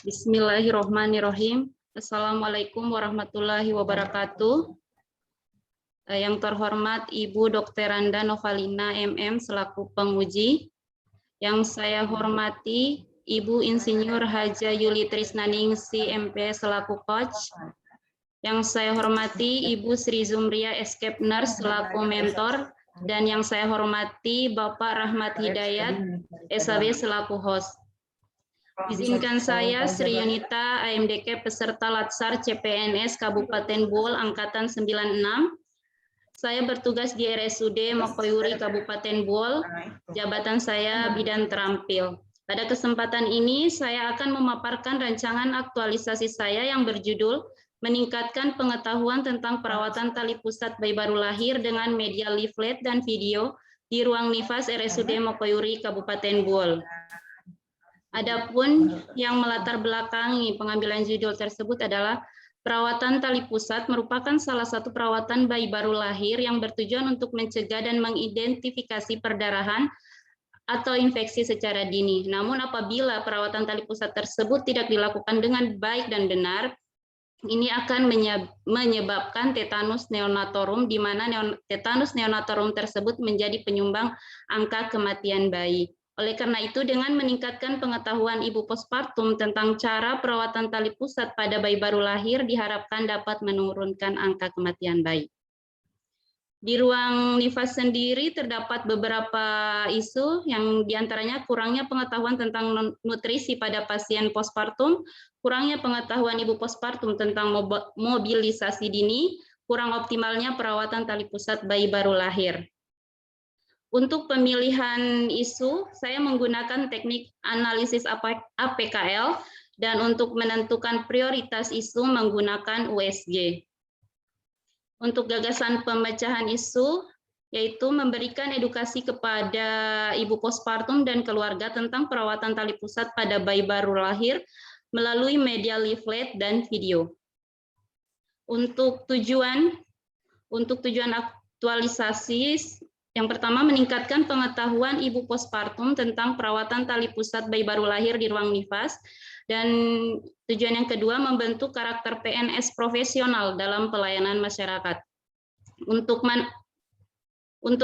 Bismillahirrohmanirrohim. Assalamualaikum warahmatullahi wabarakatuh. Yang terhormat Ibu Dr. Randa Novalina MM selaku penguji. Yang saya hormati Ibu Insinyur Haja Yuli Trisnaningsi MP selaku coach. Yang saya hormati Ibu Sri Zumria Escape Nurse selaku mentor. Dan yang saya hormati Bapak Rahmat Hidayat SAB selaku host. Izinkan saya Sri Yunita AMDK peserta Latsar CPNS Kabupaten Bol Angkatan 96. Saya bertugas di RSUD Mokoyuri Kabupaten Bol. Jabatan saya bidan terampil. Pada kesempatan ini saya akan memaparkan rancangan aktualisasi saya yang berjudul Meningkatkan Pengetahuan tentang Perawatan Tali Pusat Bayi Baru Lahir dengan Media Leaflet dan Video di Ruang Nifas RSUD Mokoyuri Kabupaten Bol. Adapun yang melatar belakangi pengambilan judul tersebut adalah perawatan tali pusat merupakan salah satu perawatan bayi baru lahir yang bertujuan untuk mencegah dan mengidentifikasi perdarahan atau infeksi secara dini. Namun apabila perawatan tali pusat tersebut tidak dilakukan dengan baik dan benar, ini akan menyebabkan tetanus neonatorum, di mana tetanus neonatorum tersebut menjadi penyumbang angka kematian bayi. Oleh karena itu, dengan meningkatkan pengetahuan ibu postpartum tentang cara perawatan tali pusat pada bayi baru lahir diharapkan dapat menurunkan angka kematian bayi. Di ruang nifas sendiri terdapat beberapa isu yang diantaranya kurangnya pengetahuan tentang nutrisi pada pasien postpartum, kurangnya pengetahuan ibu postpartum tentang mobilisasi dini, kurang optimalnya perawatan tali pusat bayi baru lahir. Untuk pemilihan isu, saya menggunakan teknik analisis APKL dan untuk menentukan prioritas isu menggunakan USG. Untuk gagasan pemecahan isu, yaitu memberikan edukasi kepada ibu postpartum dan keluarga tentang perawatan tali pusat pada bayi baru lahir melalui media leaflet dan video. Untuk tujuan aktualisasi, yang pertama, meningkatkan pengetahuan ibu postpartum tentang perawatan tali pusat bayi baru lahir di ruang nifas. Dan tujuan yang kedua, membentuk karakter PNS profesional dalam pelayanan masyarakat. Untuk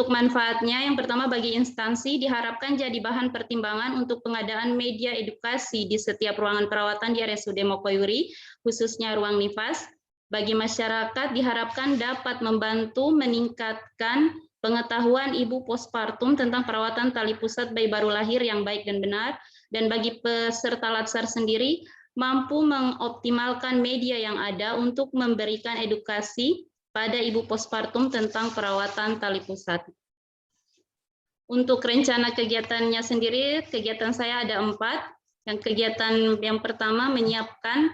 manfaatnya, yang pertama bagi instansi diharapkan jadi bahan pertimbangan untuk pengadaan media edukasi di setiap ruangan perawatan di RSUD Mokoyuri, khususnya ruang nifas. Bagi masyarakat diharapkan dapat membantu meningkatkan pengetahuan ibu postpartum tentang perawatan tali pusat bayi baru lahir yang baik dan benar, dan bagi peserta Latsar sendiri mampu mengoptimalkan media yang ada untuk memberikan edukasi pada ibu postpartum tentang perawatan tali pusat. Untuk rencana kegiatannya sendiri, kegiatan saya ada 4. Kegiatan yang pertama menyiapkan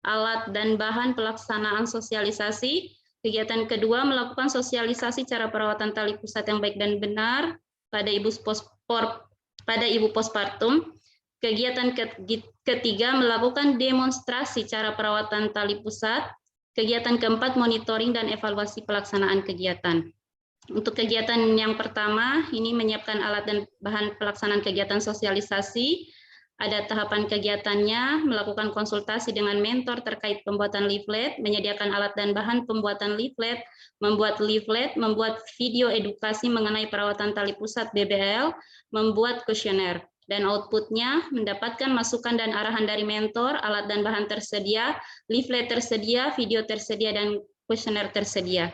alat dan bahan pelaksanaan sosialisasi. Kegiatan kedua, melakukan sosialisasi cara perawatan tali pusat yang baik dan benar pada ibu postpartum. Kegiatan ketiga, melakukan demonstrasi cara perawatan tali pusat. Kegiatan keempat, monitoring dan evaluasi pelaksanaan kegiatan. Untuk kegiatan yang pertama, ini menyiapkan alat dan bahan pelaksanaan kegiatan sosialisasi. Ada tahapan kegiatannya, melakukan konsultasi dengan mentor terkait pembuatan leaflet, menyediakan alat dan bahan pembuatan leaflet, membuat video edukasi mengenai perawatan tali pusat BBL, membuat kuesioner. Dan outputnya mendapatkan masukan dan arahan dari mentor, alat dan bahan tersedia, leaflet tersedia, video tersedia, dan kuesioner tersedia.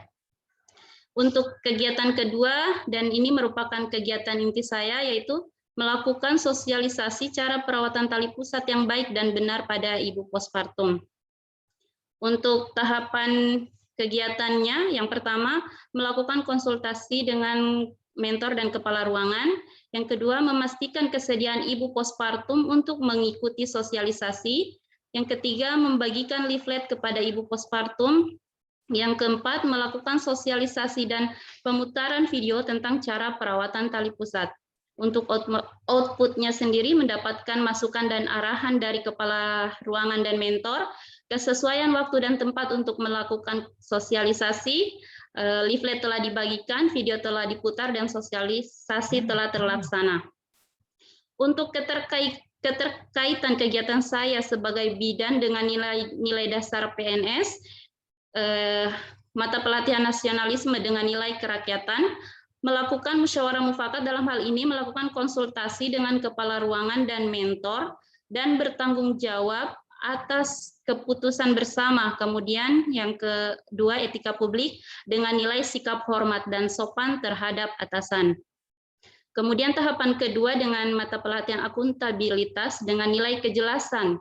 Untuk kegiatan kedua, dan ini merupakan kegiatan inti saya, yaitu melakukan sosialisasi cara perawatan tali pusat yang baik dan benar pada ibu postpartum. Untuk tahapan kegiatannya, yang pertama, melakukan konsultasi dengan mentor dan kepala ruangan. Yang kedua, memastikan kesediaan ibu postpartum untuk mengikuti sosialisasi. Yang ketiga, membagikan leaflet kepada ibu postpartum. Yang keempat, melakukan sosialisasi dan pemutaran video tentang cara perawatan tali pusat. Untuk outputnya sendiri mendapatkan masukan dan arahan dari kepala ruangan dan mentor, kesesuaian waktu dan tempat untuk melakukan sosialisasi, leaflet telah dibagikan, video telah diputar, dan sosialisasi telah terlaksana. Untuk keterkaitan kegiatan saya sebagai bidan dengan nilai dasar PNS, mata pelatihan nasionalisme dengan nilai kerakyatan, melakukan musyawarah mufakat, dalam hal ini melakukan konsultasi dengan kepala ruangan dan mentor, dan bertanggung jawab atas keputusan bersama. Kemudian yang kedua, etika publik dengan nilai sikap hormat dan sopan terhadap atasan. Kemudian tahapan kedua dengan mata pelatihan akuntabilitas dengan nilai kejelasan,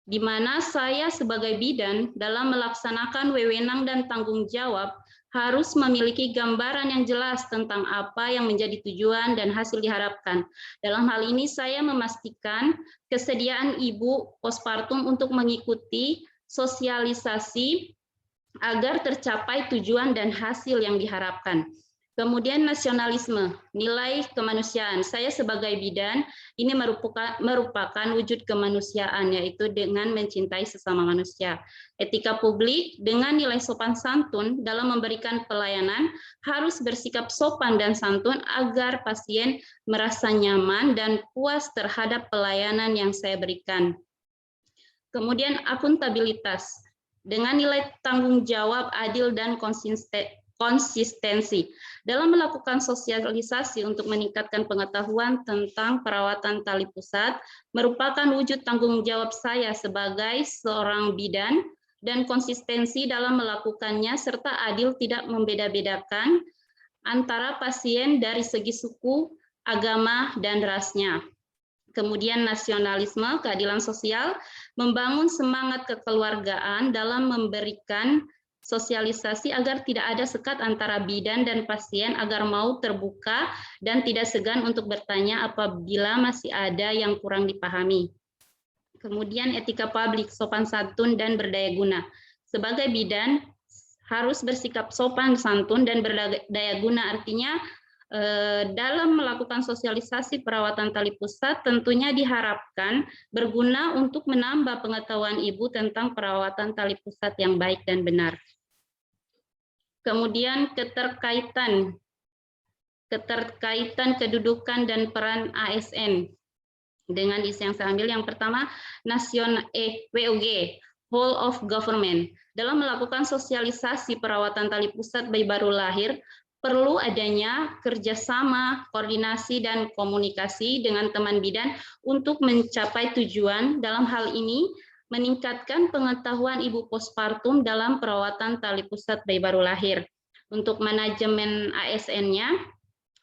di mana saya sebagai bidan dalam melaksanakan wewenang dan tanggung jawab harus memiliki gambaran yang jelas tentang apa yang menjadi tujuan dan hasil diharapkan. Dalam hal ini saya memastikan kesediaan ibu postpartum untuk mengikuti sosialisasi agar tercapai tujuan dan hasil yang diharapkan. Kemudian nasionalisme, nilai kemanusiaan. Saya sebagai bidan ini merupakan wujud kemanusiaan, yaitu dengan mencintai sesama manusia. Etika publik dengan nilai sopan santun dalam memberikan pelayanan, harus bersikap sopan dan santun agar pasien merasa nyaman dan puas terhadap pelayanan yang saya berikan. Kemudian akuntabilitas dengan nilai tanggung jawab adil dan konsistensi dalam melakukan sosialisasi untuk meningkatkan pengetahuan tentang perawatan tali pusat, merupakan wujud tanggung jawab saya sebagai seorang bidan, dan konsistensi dalam melakukannya serta adil tidak membeda-bedakan antara pasien dari segi suku, agama, dan rasnya. Kemudian nasionalisme, keadilan sosial, membangun semangat kekeluargaan dalam memberikan sosialisasi agar tidak ada sekat antara bidan dan pasien, agar mau terbuka dan tidak segan untuk bertanya apabila masih ada yang kurang dipahami. Kemudian etika publik, sopan santun dan berdaya guna. Sebagai bidan harus bersikap sopan santun dan berdaya guna, artinya dalam melakukan sosialisasi perawatan tali pusat tentunya diharapkan berguna untuk menambah pengetahuan ibu tentang perawatan tali pusat yang baik dan benar. Kemudian keterkaitan kedudukan dan peran ASN dengan isi yang saya ambil. Yang pertama, WOG, Whole of Government. Dalam melakukan sosialisasi perawatan tali pusat bayi baru lahir, perlu adanya kerjasama, koordinasi, dan komunikasi dengan teman bidan untuk mencapai tujuan. Dalam hal ini, meningkatkan pengetahuan ibu postpartum dalam perawatan tali pusat bayi baru lahir. Untuk manajemen ASN-nya,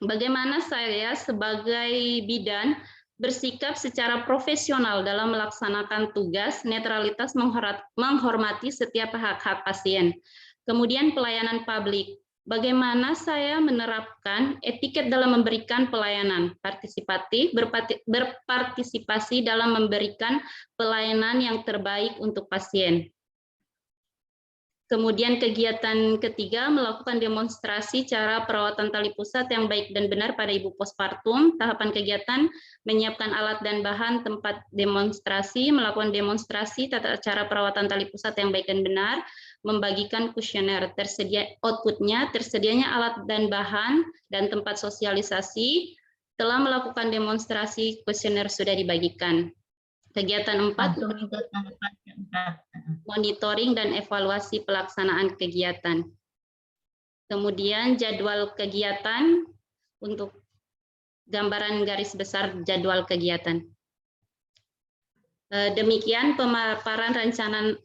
bagaimana saya sebagai bidan bersikap secara profesional dalam melaksanakan tugas, netralitas, menghormati setiap hak-hak pasien. Kemudian pelayanan publik. Bagaimana saya menerapkan etiket dalam memberikan pelayanan partisipatif, berpartisipasi dalam memberikan pelayanan yang terbaik untuk pasien. Kemudian kegiatan ketiga, melakukan demonstrasi cara perawatan tali pusat yang baik dan benar pada ibu postpartum. Tahapan kegiatan, menyiapkan alat dan bahan tempat demonstrasi, melakukan demonstrasi tata cara perawatan tali pusat yang baik dan benar, membagikan kuesioner, tersedianya alat dan bahan dan tempat sosialisasi, telah melakukan demonstrasi, kuesioner sudah dibagikan. Kegiatan 4, monitoring dan evaluasi pelaksanaan kegiatan. Kemudian jadwal kegiatan, untuk gambaran garis besar jadwal kegiatan. Demikian pemaparan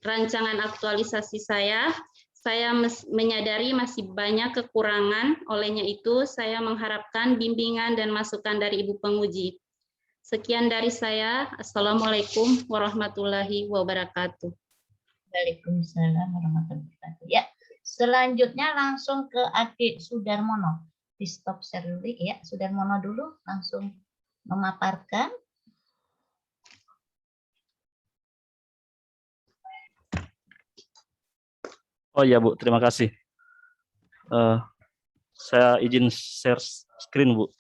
rancangan aktualisasi saya. Saya menyadari masih banyak kekurangan, olehnya itu saya mengharapkan bimbingan dan masukan dari Ibu Penguji. Sekian dari saya. Assalamualaikum warahmatullahi wabarakatuh. Waalaikumsalam warahmatullahi wabarakatuh. Ya, selanjutnya langsung ke Adik Sudarmono. Di stop share dulu ya, Sudarmono dulu langsung memaparkan. Oh iya Bu, terima kasih. Saya izin share screen Bu.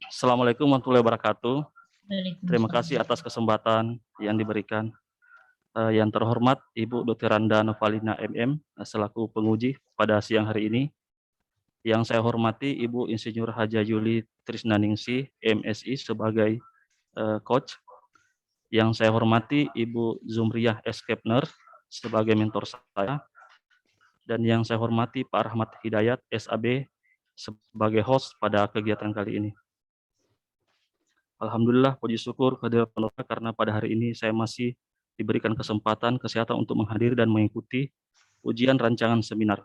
Assalamualaikum warahmatullahi wabarakatuh. Terima kasih atas kesempatan yang diberikan. Yang terhormat Ibu Dr. Randa Novalina MM selaku penguji pada siang hari ini. Yang saya hormati Ibu Insinyur Haja Yuli Trisnaningsih MSI sebagai coach. Yang saya hormati Ibu Zumriyah S. Kepner sebagai mentor saya. Dan yang saya hormati Pak Rahmat Hidayat SAB sebagai host pada kegiatan kali ini. Alhamdulillah, puji syukur kehadirat Allah karena pada hari ini saya masih diberikan kesempatan kesehatan untuk menghadiri dan mengikuti ujian rancangan seminar.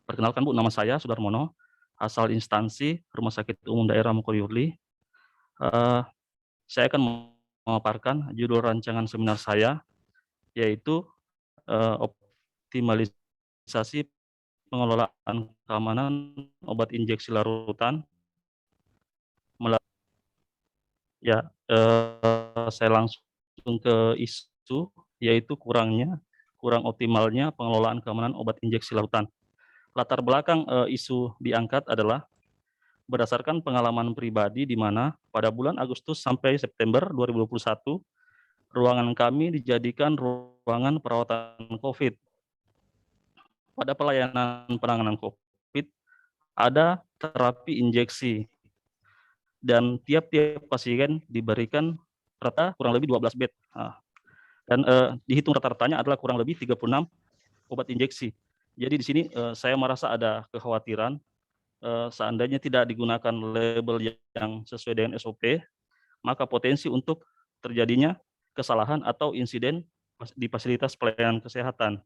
Perkenalkan Bu, nama saya Sudarmono, asal instansi Rumah Sakit Umum Daerah Mokoyurli. Saya akan memaparkan judul rancangan seminar saya, yaitu optimalisasi pengelolaan keamanan obat injeksi larutan. Ya, saya langsung ke isu, yaitu kurang optimalnya pengelolaan keamanan obat injeksi larutan. Latar belakang isu diangkat adalah berdasarkan pengalaman pribadi di mana pada bulan Agustus sampai September 2021, ruangan kami dijadikan ruangan perawatan COVID. Pada pelayanan penanganan COVID, ada terapi injeksi, dan tiap-tiap pasien diberikan rata kurang lebih 12 bed. Dan dihitung rata-ratanya adalah kurang lebih 36 obat injeksi. Jadi di sini saya merasa ada kekhawatiran seandainya tidak digunakan label yang sesuai dengan SOP, maka potensi untuk terjadinya kesalahan atau insiden di fasilitas pelayanan kesehatan,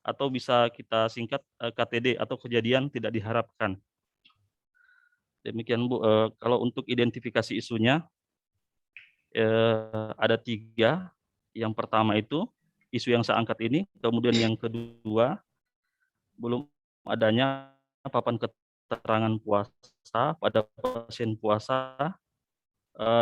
atau bisa kita singkat KTD atau kejadian tidak diharapkan. Demikian Bu. Kalau untuk identifikasi isunya ada 3. Yang pertama itu isu yang saya angkat ini, kemudian yang kedua belum adanya papan keterangan puasa pada pasien puasa,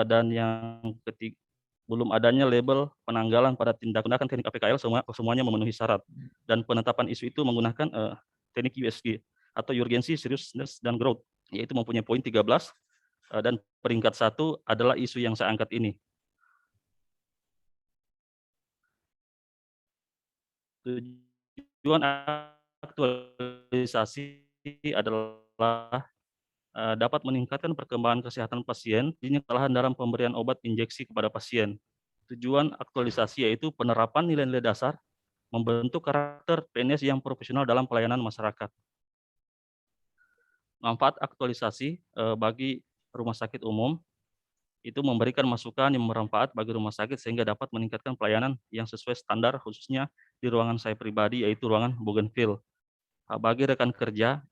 dan yang ketiga belum adanya label penanggalan pada tindak gunakan teknik APKL, semuanya memenuhi syarat, dan penetapan isu itu menggunakan teknik USG atau urgency, seriousness, dan growth, yaitu mempunyai poin 13, dan peringkat 1 adalah isu yang saya angkat ini. Tujuan aktualisasi adalah dapat meningkatkan perkembangan kesehatan pasien, ini kesalahan dalam pemberian obat injeksi kepada pasien. Tujuan aktualisasi yaitu penerapan nilai-nilai dasar, membentuk karakter PNS yang profesional dalam pelayanan masyarakat. Manfaat aktualisasi bagi rumah sakit umum itu memberikan masukan yang bermanfaat bagi rumah sakit sehingga dapat meningkatkan pelayanan yang sesuai standar, khususnya di ruangan saya pribadi, yaitu ruangan Bougainville. Bagi rekan kerja,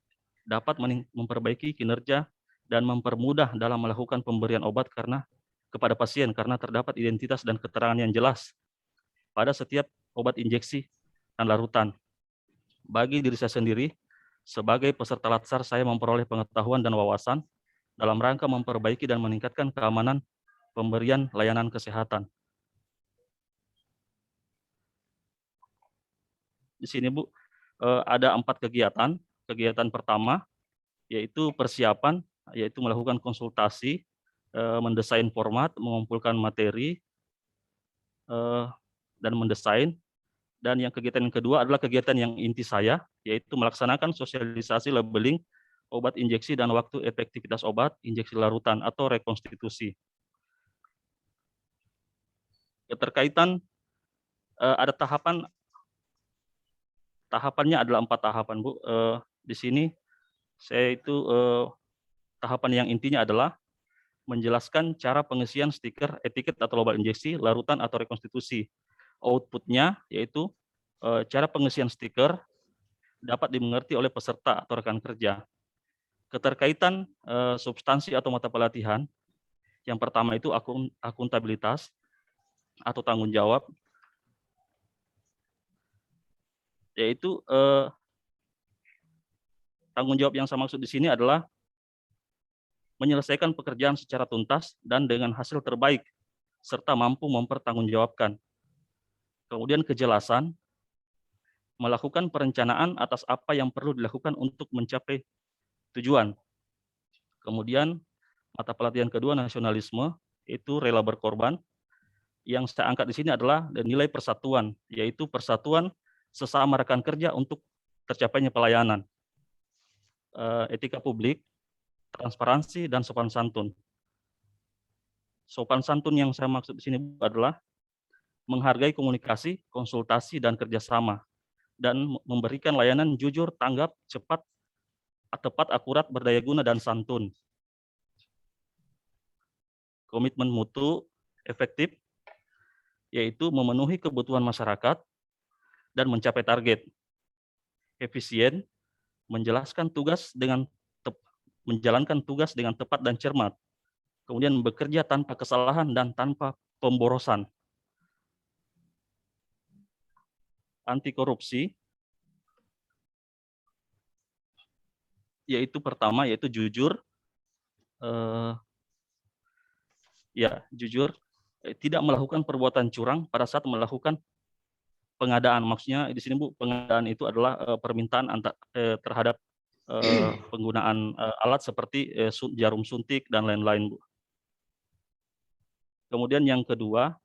dapat memperbaiki kinerja dan mempermudah dalam melakukan pemberian obat kepada pasien karena terdapat identitas dan keterangan yang jelas pada setiap obat injeksi dan larutan. Bagi diri saya sendiri, sebagai peserta latsar, saya memperoleh pengetahuan dan wawasan dalam rangka memperbaiki dan meningkatkan keamanan pemberian layanan kesehatan. Di sini Bu, ada 4 kegiatan. Kegiatan pertama yaitu persiapan, yaitu melakukan konsultasi, mendesain format, mengumpulkan materi, dan mendesain. Dan yang kegiatan yang kedua adalah kegiatan yang inti saya, yaitu melaksanakan sosialisasi labeling obat injeksi dan waktu efektivitas obat injeksi larutan atau rekonstitusi. Keterkaitan ada tahapannya adalah 4 tahapan Bu. Di sini saya itu tahapan yang intinya adalah menjelaskan cara pengisian stiker etiket atau obat injeksi larutan atau rekonstitusi. Outputnya yaitu cara pengisian stiker dapat dimengerti oleh peserta atau rekan kerja. Keterkaitan substansi atau mata pelatihan, yang pertama itu akuntabilitas atau tanggung jawab, yaitu tanggung jawab yang saya maksud di sini adalah menyelesaikan pekerjaan secara tuntas dan dengan hasil terbaik, serta mampu mempertanggungjawabkan. Kemudian kejelasan, melakukan perencanaan atas apa yang perlu dilakukan untuk mencapai tujuan. Kemudian mata pelatihan kedua nasionalisme, itu rela berkorban, yang saya angkat di sini adalah nilai persatuan, yaitu persatuan sesama rekan kerja untuk tercapainya pelayanan, etika publik, transparansi, dan sopan santun. Sopan santun yang saya maksud di sini adalah menghargai komunikasi, konsultasi, dan kerjasama, dan memberikan layanan jujur, tanggap, cepat, tepat, akurat, berdaya guna, dan santun. Komitmen mutu efektif, yaitu memenuhi kebutuhan masyarakat dan mencapai target. Efisien, menjalankan tugas dengan tepat dan cermat. Kemudian bekerja tanpa kesalahan dan tanpa pemborosan. Anti korupsi, yaitu pertama, yaitu jujur, jujur, tidak melakukan perbuatan curang pada saat melakukan pengadaan. Maksudnya di sini Bu, pengadaan itu adalah permintaan terhadap penggunaan alat seperti jarum suntik dan lain-lain, Bu. Kemudian yang kedua,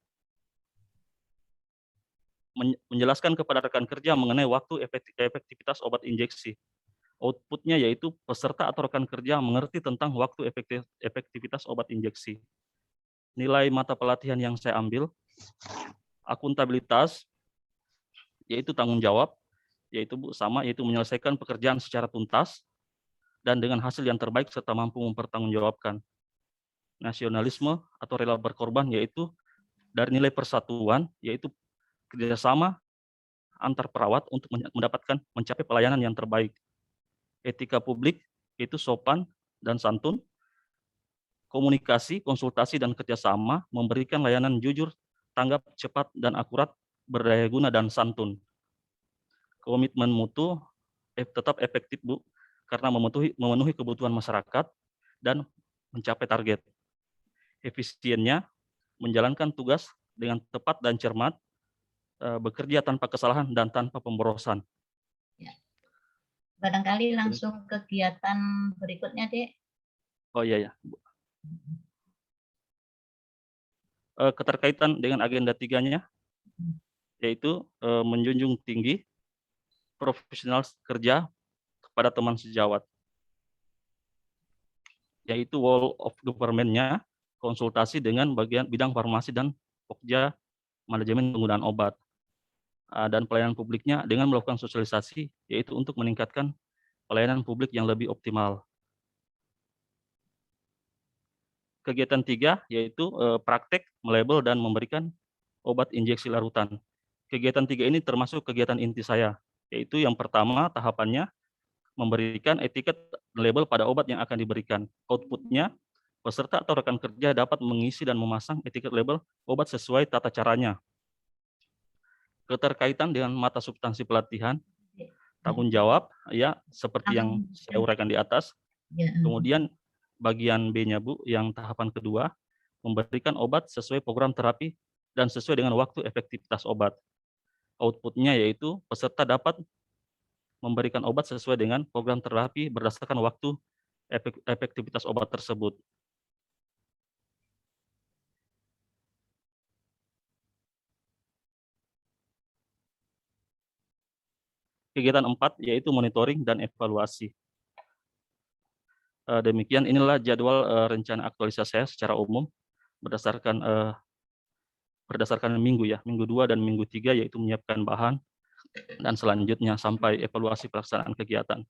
menjelaskan kepada rekan kerja mengenai waktu efektivitas obat injeksi. Outputnya yaitu peserta atau rekan kerja mengerti tentang waktu efektivitas obat injeksi. Nilai mata pelatihan yang saya ambil, akuntabilitas, yaitu tanggung jawab, yaitu Bu, sama, yaitu menyelesaikan pekerjaan secara tuntas dan dengan hasil yang terbaik serta mampu mempertanggungjawabkan. Nasionalisme atau rela berkorban, yaitu dari nilai persatuan, yaitu kerjasama antar perawat untuk mencapai pelayanan yang terbaik. Etika publik, yaitu sopan dan santun. Komunikasi, konsultasi, dan kerjasama, memberikan layanan jujur, tanggap, cepat, dan akurat, berdaya guna, dan santun. Komitmen mutu tetap efektif, Bu, karena memenuhi kebutuhan masyarakat dan mencapai target. Efisiennya, menjalankan tugas dengan tepat dan cermat, bekerja tanpa kesalahan dan tanpa pemborosan. Ya. Barangkali langsung kegiatan berikutnya, Dek. Oh iya, ya. Keterkaitan dengan agenda 3-nya, yaitu menjunjung tinggi profesional kerja kepada teman sejawat, yaitu wall of government-nya, konsultasi dengan bagian bidang farmasi dan pokja manajemen penggunaan obat, dan pelayanan publiknya dengan melakukan sosialisasi, yaitu untuk meningkatkan pelayanan publik yang lebih optimal. Kegiatan 3 yaitu praktek, melabel, dan memberikan obat injeksi larutan. Kegiatan 3 ini termasuk kegiatan inti saya, yaitu yang pertama tahapannya memberikan etiket label pada obat yang akan diberikan. Outputnya, peserta atau rekan kerja dapat mengisi dan memasang etiket label obat sesuai tata caranya. Keterkaitan dengan mata substansi pelatihan, tanggung jawab, ya seperti yang saya uraikan di atas. Kemudian bagian B-nya, Bu, yang tahapan kedua, memberikan obat sesuai program terapi dan sesuai dengan waktu efektivitas obat. Outputnya yaitu peserta dapat memberikan obat sesuai dengan program terapi berdasarkan waktu efektivitas obat tersebut. Kegiatan 4 yaitu monitoring dan evaluasi. Demikian, inilah jadwal rencana aktualisasi saya secara umum berdasarkan minggu 2 dan minggu 3, yaitu menyiapkan bahan dan selanjutnya sampai evaluasi pelaksanaan kegiatan.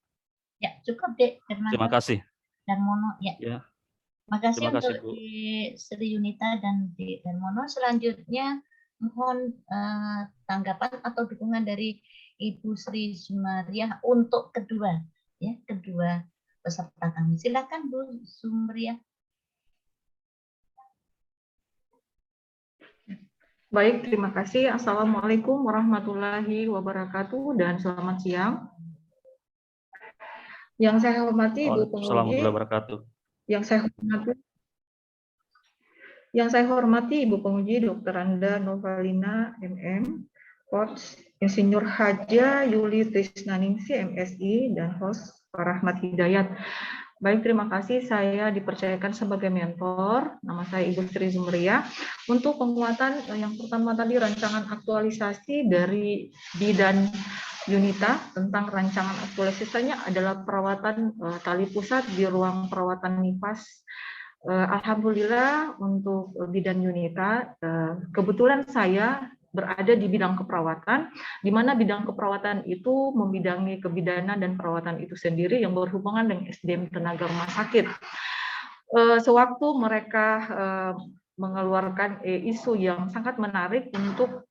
Ya, cukup, Dek. Terima kasih. Darmono, ya. Terima kasih untuk Bu. Di Sri Yunita dan di Darmono. Selanjutnya mohon tanggapan atau dukungan dari Ibu Sri Sumariah untuk kedua peserta kami. Silakan Bu Sumariah. Baik, terima kasih. Assalamualaikum warahmatullahi wabarakatuh dan selamat siang. Yang saya hormati Ibu Penguji, yang saya hormati Ibu Penguji Dr. Anda Novalina MM, Coach Insinyur Haja Yuli Trisnaningsi MSI, dan host Pak Rahmat Hidayat. Baik, terima kasih. Saya dipercayakan sebagai mentor. Nama saya Ibu Sri Zumeria. Untuk penguatan yang pertama tadi rancangan aktualisasi dari Bidan Yunita tentang rancangan aktualisasinya adalah perawatan tali pusat di ruang perawatan NIPAS. Alhamdulillah untuk Bidan Yunita, kebetulan saya berada di bidang keperawatan, di mana bidang keperawatan itu membidangi kebidanan dan perawatan itu sendiri yang berhubungan dengan SDM tenaga rumah sakit. Sewaktu mereka mengeluarkan isu yang sangat menarik untuk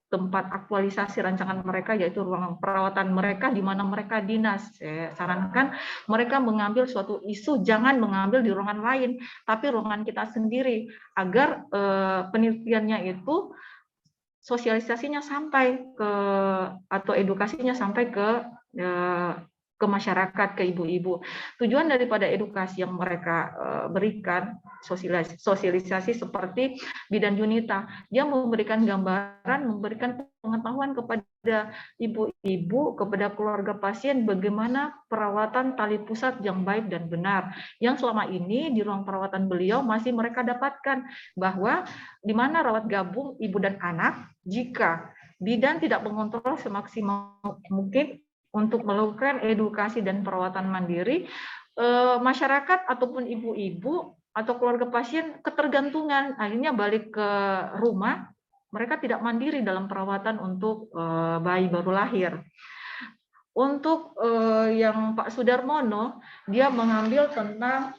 tempat aktualisasi rancangan mereka, yaitu ruang perawatan mereka di mana mereka dinas. Saya sarankan mereka mengambil suatu isu, jangan mengambil di ruangan lain, tapi ruangan kita sendiri, agar penelitiannya itu sosialisasinya sampai ke atau edukasinya sampai ke masyarakat, ke ibu-ibu. Tujuan daripada edukasi yang mereka berikan, sosialisasi seperti Bidan Yunita, dia memberikan gambaran, memberikan pengetahuan kepada ibu-ibu, kepada keluarga pasien bagaimana perawatan tali pusat yang baik dan benar. Yang selama ini di ruang perawatan beliau masih mereka dapatkan, bahwa di mana rawat gabung ibu dan anak, jika bidan tidak mengontrol semaksimal mungkin untuk melakukan edukasi dan perawatan mandiri, masyarakat ataupun ibu-ibu atau keluarga pasien ketergantungan, akhirnya balik ke rumah, mereka tidak mandiri dalam perawatan untuk bayi baru lahir. Untuk yang Pak Sudarmono, dia mengambil tentang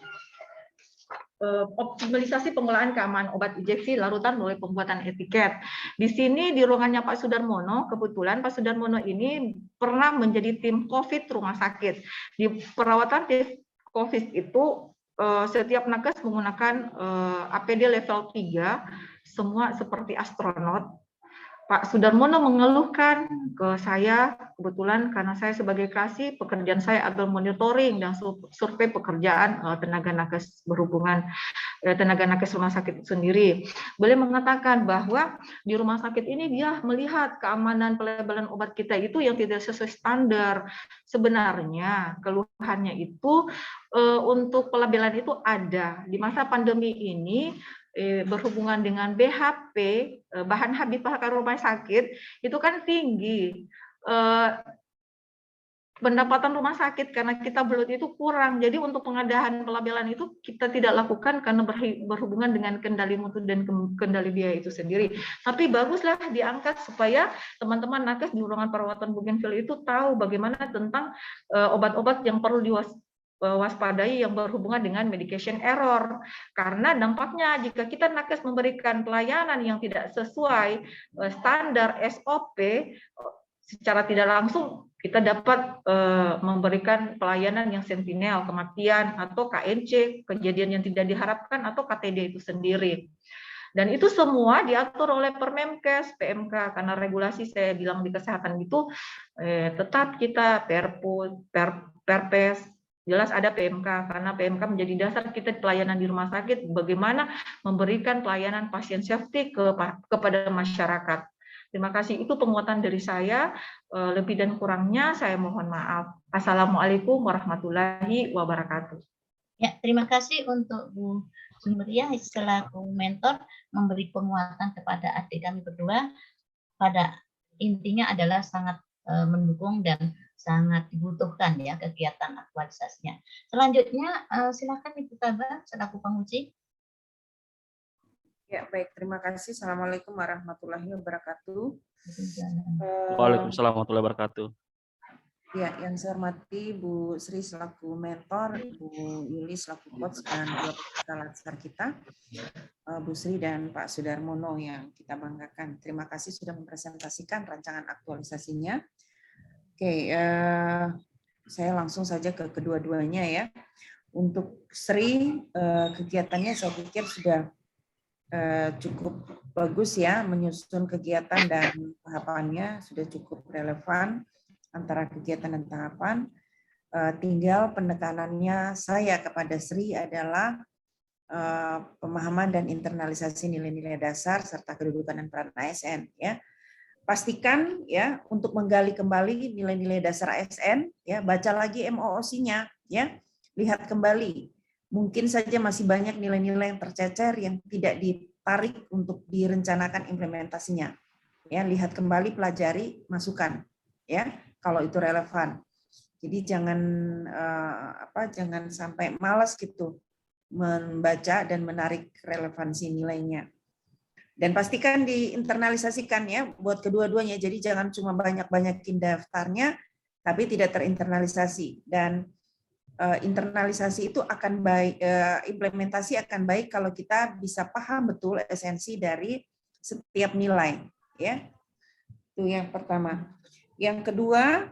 optimalisasi pengolahan keamanan obat injeksi larutan melalui pembuatan etiket. Di sini di ruangannya Pak Sudarmono, kebetulan Pak Sudarmono ini pernah menjadi tim COVID rumah sakit. Di perawatan tim COVID itu setiap nakes menggunakan APD level 3, semua seperti astronot. Pak Sudarmono mengeluhkan ke saya, kebetulan karena saya sebagai kasih, pekerjaan saya adalah monitoring dan survei pekerjaan tenaga nakes berhubungan, tenaga nakes rumah sakit sendiri. Beliau mengatakan bahwa di rumah sakit ini dia melihat keamanan pelabelan obat kita itu yang tidak sesuai standar. Sebenarnya keluhannya itu untuk pelabelan itu ada. Di masa pandemi ini, berhubungan dengan BHP, bahan habis pakai rumah sakit, itu kan tinggi. Pendapatan rumah sakit karena kita belut itu kurang. Jadi untuk pengadaan pelabelan itu kita tidak lakukan karena berhubungan dengan kendali mutu dan kendali biaya itu sendiri. Tapi baguslah diangkat supaya teman-teman nakes di ruangan perawatan Bougainville itu tahu bagaimana tentang obat-obat yang perlu waspadai yang berhubungan dengan medication error, karena dampaknya jika kita nakes memberikan pelayanan yang tidak sesuai standar SOP, secara tidak langsung kita dapat memberikan pelayanan yang sentinel, kematian, atau KNC, kejadian yang tidak diharapkan, atau KTD itu sendiri. Dan itu semua diatur oleh Permenkes, PMK, karena regulasi saya bilang di kesehatan itu tetap kita Perpus, Perpes, jelas ada PMK, karena PMK menjadi dasar kita pelayanan di rumah sakit, bagaimana memberikan pelayanan pasien safety kepada masyarakat. Terima kasih, itu penguatan dari saya, lebih dan kurangnya saya mohon maaf. Assalamualaikum warahmatullahi wabarakatuh. Ya, terima kasih untuk Bu Zumeria selaku mentor memberi penguatan kepada adik kami berdua. Pada intinya adalah sangat mendukung dan sangat dibutuhkan ya kegiatan aktualisasinya. Selanjutnya silakan Ibu Taba selaku penguji. Ya, baik, terima kasih. Assalamualaikum warahmatullahi wabarakatuh. Waalaikumsalam warahmatullahi wabarakatuh. Ya, yang saya hormati Bu Sri selaku mentor, Bu Yuli selaku coach dan dua peserta latsar kita, Bu Sri dan Pak Sudarmono yang kita banggakan. Terima kasih sudah mempresentasikan rancangan aktualisasinya. Oke, saya langsung saja ke kedua-duanya ya. Untuk Sri, kegiatannya saya pikir sudah cukup bagus ya, menyusun kegiatan dan tahapannya sudah cukup relevan antara kegiatan dan tahapan. Tinggal penekanannya saya kepada Sri adalah pemahaman dan internalisasi nilai-nilai dasar serta kedudukan dan peran ASN ya. Pastikan ya untuk menggali kembali nilai-nilai dasar ASN ya, baca lagi MOOC-nya ya. lihat kembali. Mungkin saja masih banyak nilai-nilai yang tercecer yang tidak ditarik untuk direncanakan implementasinya. Ya, lihat kembali, pelajari, masukkan. Ya, kalau itu relevan. Jadi jangan jangan sampai malas gitu membaca dan menarik relevansi nilainya. Dan pastikan diinternalisasikan ya buat kedua-duanya. Jadi jangan cuma banyak-banyakin daftarnya tapi tidak terinternalisasi. Dan internalisasi itu akan baik, implementasi akan baik kalau kita bisa paham betul esensi dari setiap nilai ya. Itu yang pertama. Yang kedua,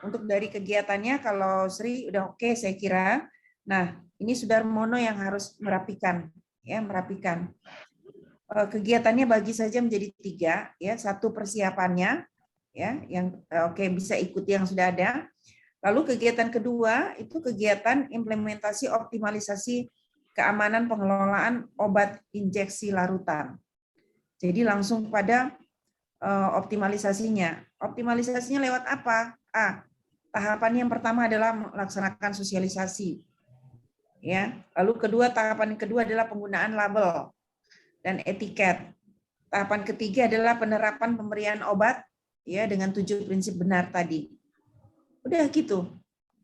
untuk dari kegiatannya kalau Sri udah oke saya kira. Nah, ini Sudarmono yang harus merapikan ya, merapikan. Kegiatannya bagi saja menjadi 3 ya. 1 persiapannya ya, yang oke bisa ikuti yang sudah ada. Lalu kegiatan kedua itu kegiatan implementasi optimalisasi keamanan pengelolaan obat injeksi larutan. Jadi langsung pada optimalisasinya. Optimalisasinya lewat apa? Tahapan yang pertama adalah melaksanakan sosialisasi. Ya. Lalu tahapan kedua adalah penggunaan label dan etiket. Tahapan ketiga adalah penerapan pemberian obat ya dengan 7 prinsip benar tadi. Udah gitu.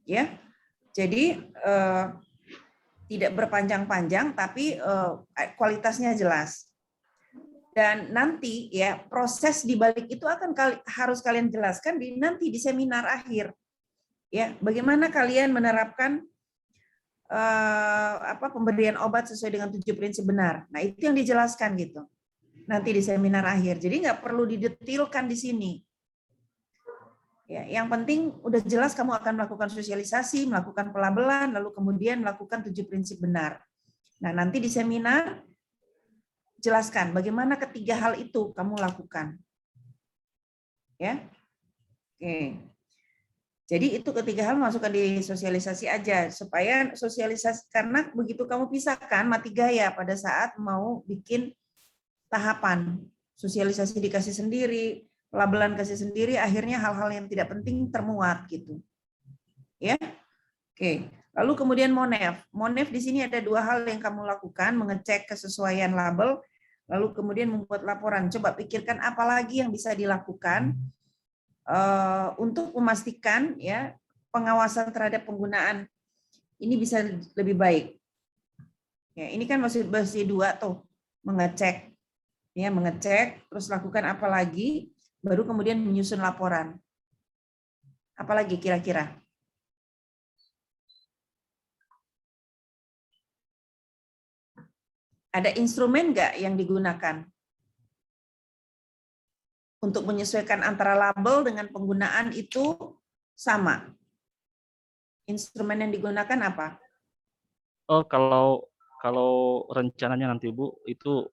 Ya. Jadi tidak berpanjang-panjang tapi kualitasnya jelas. Dan nanti ya proses di balik itu harus kalian jelaskan nanti di seminar akhir. Ya, bagaimana kalian menerapkan pemberian obat sesuai dengan 7 prinsip benar. Nah, itu yang dijelaskan gitu. Nanti di seminar akhir. Jadi nggak perlu didetilkan di sini. Ya, yang penting udah jelas kamu akan melakukan sosialisasi, melakukan pelabelan, lalu kemudian melakukan 7 prinsip benar. Nah, nanti di seminar jelaskan bagaimana ketiga hal itu kamu lakukan. Ya. Oke. Jadi itu ketiga hal masukkan di sosialisasi aja supaya sosialisasi, karena begitu kamu pisahkan mati gaya pada saat mau bikin tahapan. Sosialisasi dikasih sendiri, pelabelan kasih sendiri, akhirnya hal-hal yang tidak penting termuat gitu. Ya. Oke. Lalu kemudian Monef. Monef di sini ada 2 hal yang kamu lakukan, mengecek kesesuaian label, lalu kemudian membuat laporan. Coba pikirkan apa lagi yang bisa dilakukan untuk memastikan ya pengawasan terhadap penggunaan ini bisa lebih baik. Ya, ini kan masih 2 tuh, mengecek. Ya, mengecek, terus lakukan apa lagi, baru kemudian menyusun laporan. Apalagi kira-kira? Ada instrumen nggak yang digunakan untuk menyesuaikan antara label dengan penggunaan itu sama? Instrumen yang digunakan apa? Oh, kalau rencananya nanti Bu, itu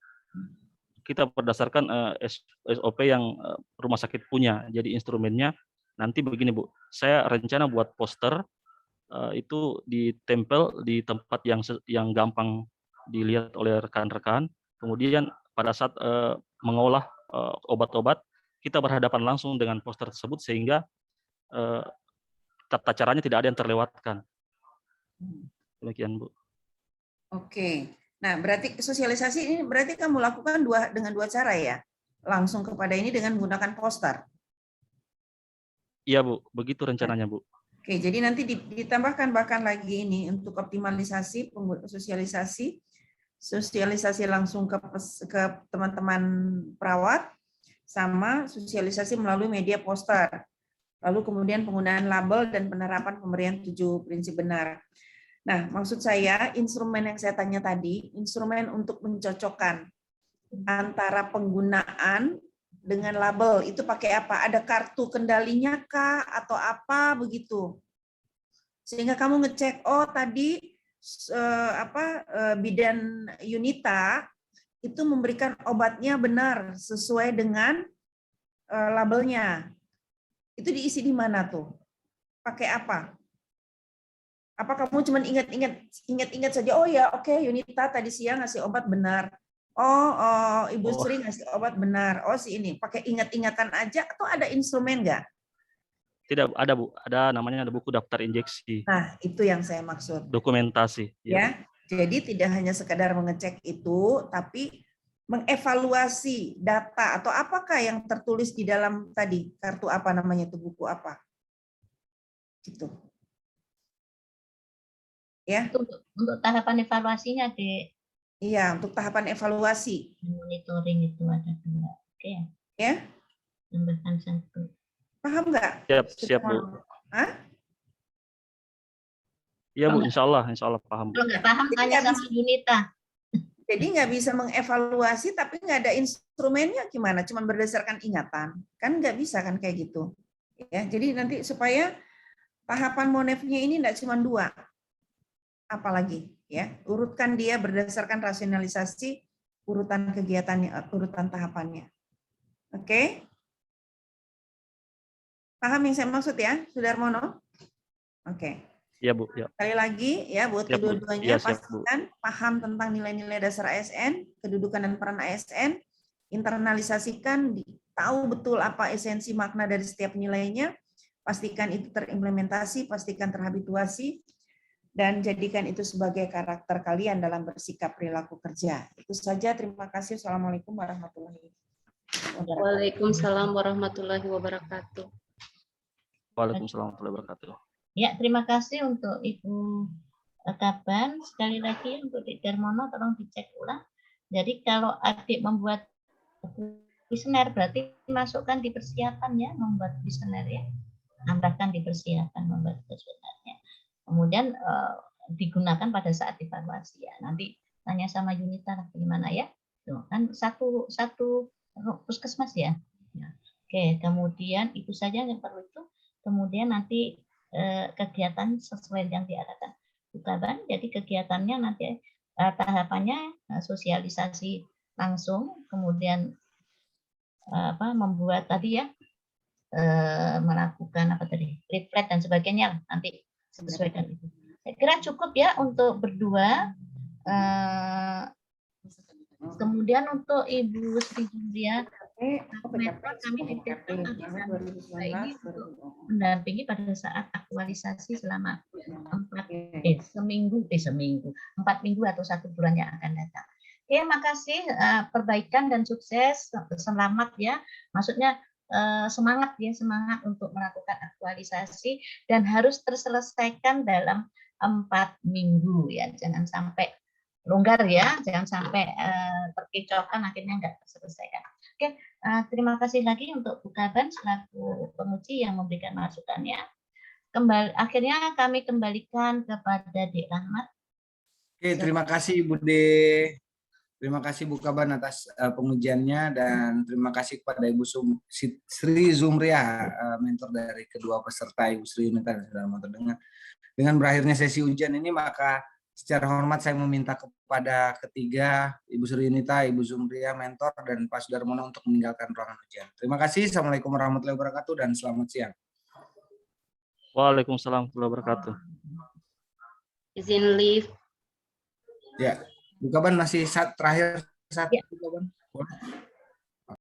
kita berdasarkan SOP yang rumah sakit punya. Jadi instrumennya nanti begini Bu, saya rencana buat poster itu ditempel di tempat yang gampang dilihat oleh rekan-rekan. Kemudian pada saat mengolah obat-obat, kita berhadapan langsung dengan poster tersebut sehingga tata caranya tidak ada yang terlewatkan. Demikian Bu. Oke. Nah, berarti sosialisasi ini berarti kamu lakukan dengan 2 cara ya? Langsung kepada ini dengan menggunakan poster. Iya Bu, begitu rencananya Bu. Oke, jadi nanti ditambahkan bahkan lagi ini untuk optimalisasi sosialisasi langsung ke teman-teman perawat, sama sosialisasi melalui media poster. Lalu kemudian penggunaan label dan penerapan pemberian 7 prinsip benar. Nah, maksud saya instrumen yang saya tanya tadi, instrumen untuk mencocokkan antara penggunaan dengan label itu pakai apa? Ada kartu kendalinya kah atau apa begitu? Sehingga kamu ngecek, oh tadi bidan Yunita itu memberikan obatnya benar sesuai dengan labelnya. Itu diisi di mana tuh? Pakai apa? Apa kamu cuma ingat-ingat saja? Oh ya, oke, Yunita tadi siang ngasih obat benar. Oh, Ibu Sri ngasih obat benar. Oh, si ini pakai ingat-ingatan aja atau ada instrumen nggak? Tidak ada Bu, ada namanya buku daftar injeksi, Nah, itu yang saya maksud. dokumentasi. Ya, jadi tidak hanya sekedar mengecek itu, tapi mengevaluasi data atau apakah yang tertulis di dalam tadi kartu apa namanya itu, buku apa, gitu. Ya, Untuk tahapan evaluasinya di iya, untuk tahapan evaluasi. monitoring itu ada 2. Oke, Ya, tambahkan 1. paham nggak? Siap Bu. Hah? Iya Bu, Oh, insya Allah paham. Kalau nggak paham Jadi tanya nggak sama Yunita. Jadi nggak bisa mengevaluasi tapi nggak ada instrumennya gimana? Cuman berdasarkan ingatan, kan nggak bisa kan kayak gitu. Ya, jadi nanti supaya tahapan monefnya ini nggak cuma 2, apalagi ya, urutkan dia berdasarkan rasionalisasi urutan kegiatannya, urutan tahapannya. Oke? Paham yang saya maksud ya, Sudarmono? Oke. Iya Bu, ya. Sekali lagi ya, buat Siap, Bu. kedua-duanya Iya, siap, Bu. pastikan paham tentang nilai-nilai dasar ASN, kedudukan dan peran ASN, internalisasikan, tahu betul apa esensi makna dari setiap nilainya, pastikan itu terimplementasi, pastikan terhabituasi, dan jadikan itu sebagai karakter kalian dalam bersikap perilaku kerja. Itu saja, terima kasih. Assalamualaikum warahmatullahi wabarakatuh. Waalaikumsalam warahmatullahi wabarakatuh. Waalaikumsalam warahmatullahi wabarakatuh. Ya, terima kasih untuk Ibu Kaban. Sekali lagi untuk Dik Darmono tolong dicek ulang. Jadi kalau adik membuat kuesioner berarti masukkan di persiapan ya, membuat kuesioner ya. Tambahkan di persiapan membuat kuesionernya. Kemudian digunakan pada saat evaluasi ya. Nanti tanya sama Yunita bagaimana ya. Tuh, kan satu puskesmas ya. Oke, kemudian itu saja yang perlu itu. Kemudian nanti kegiatan sesuai yang diarahkan Bu Kaban. Jadi kegiatannya nanti tahapannya sosialisasi langsung, kemudian membuat tadi ya melakukan apa tadi leaflet dan sebagainya nanti sesuaikan itu. Saya kira cukup ya untuk berdua. Kemudian untuk Ibu Sri Julia, kami dititipkan ini untuk mendampingi pada saat aktualisasi selama 4 minggu atau 1 bulan yang akan datang. Oke, makasih, perbaikan dan sukses, selamat ya. Maksudnya semangat untuk melakukan aktualisasi dan harus terselesaikan dalam 4 minggu ya. Jangan sampai longgar ya, jangan sampai terkecokan akhirnya nggak terselesaikan. Oke, terima kasih lagi untuk Bu Kaban selaku penguji yang memberikan masukannya. Akhirnya kami kembalikan kepada Dik Rahmat. Oke, terima kasih Bu De. Terima kasih Bu Kaban atas pengujiannya dan terima kasih kepada Ibu Sri Zumriah, mentor dari kedua peserta Ibu Sri Yunita dan Saudara Motor. Dengan berakhirnya sesi ujian ini maka secara hormat saya meminta kepada ketiga Ibu Sri Yunita, Ibu Zumriah, mentor dan Pak Sudarmono untuk meninggalkan ruangan ujian. Terima kasih. Assalamualaikum warahmatullahi wabarakatuh dan selamat siang. Waalaikumsalam warahmatullahi wabarakatuh. Izin live. Ya, Bu Kaban masih terakhir satu. Ya. Bu Kaban.